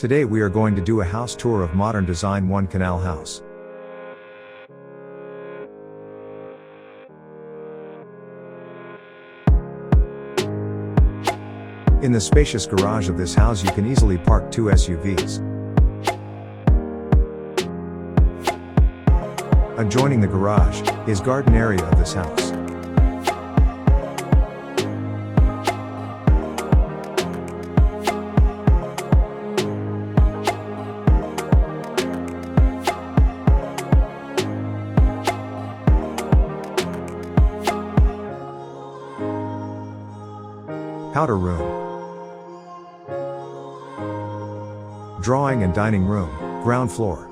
Today we are going to do a house tour of modern design One Canal house. In the spacious garage of this house you can easily park 2 SUVs. Adjoining the garage is garden area of this house. Powder room. Drawing and dining room, ground floor.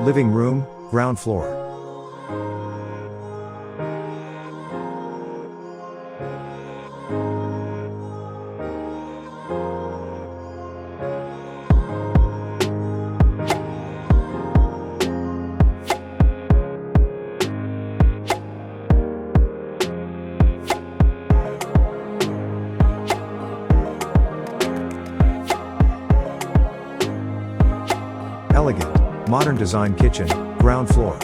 Living room, ground floor. Elegant, modern design kitchen, ground floor.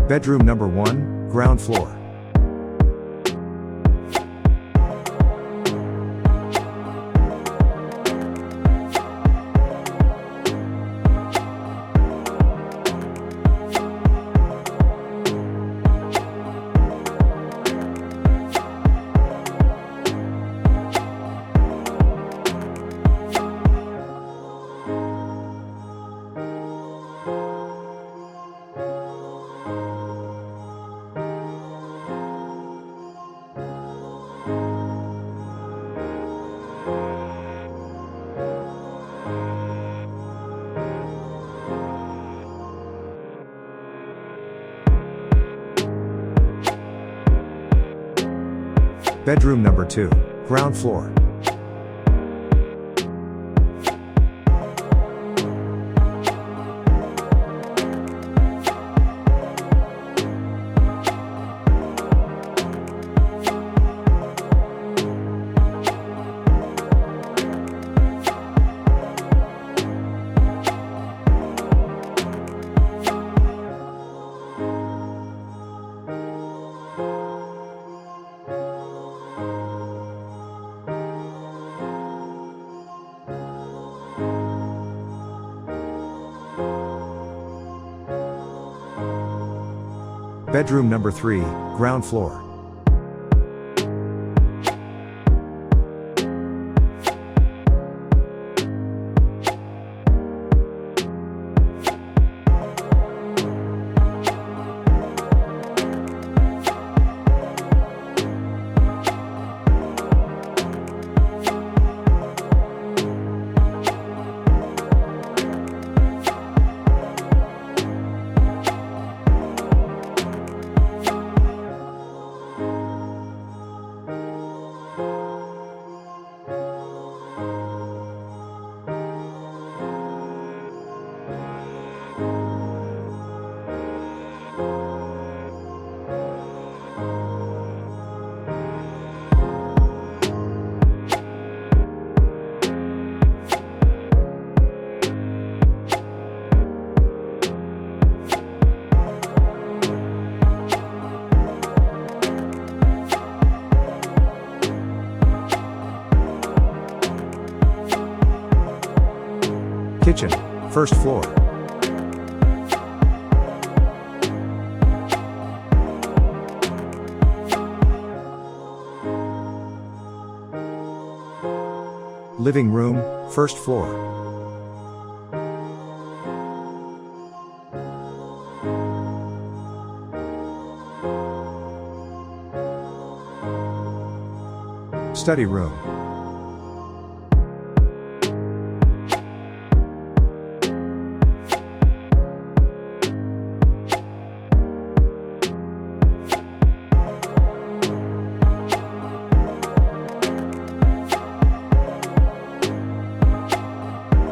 Bedroom number 1, ground floor. Bedroom number 2, ground floor. Bedroom number 3, ground floor. Kitchen, first floor. Living room, first floor. Study room.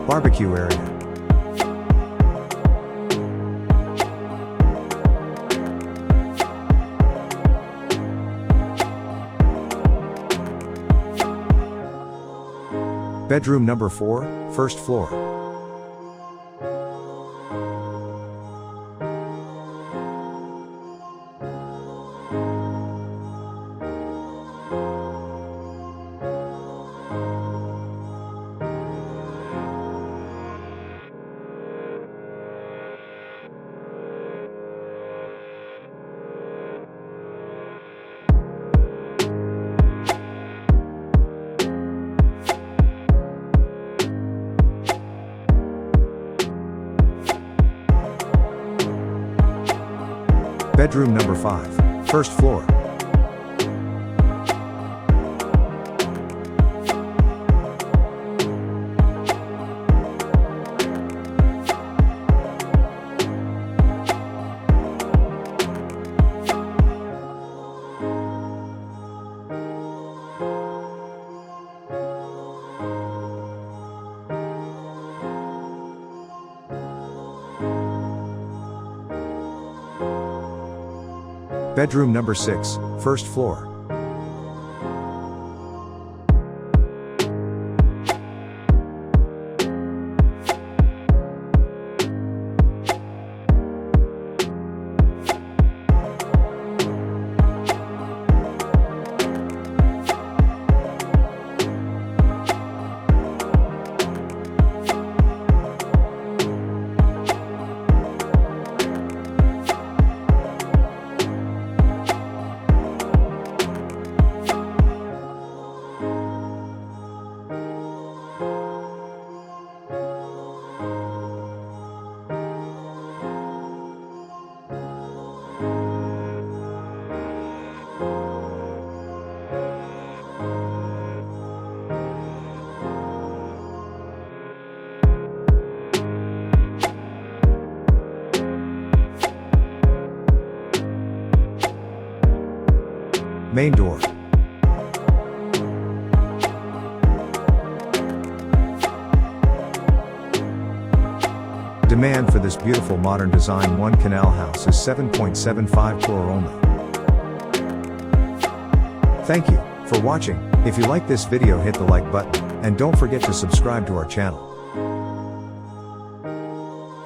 Barbecue area. Bedroom number 4, first floor. Bedroom number 5, first floor. Bedroom number 6, first floor. Main door. Demand for this beautiful modern design one canal house is 7.75 crore only. Thank you for watching. If you like this video, hit the like button and don't forget to subscribe to our channel.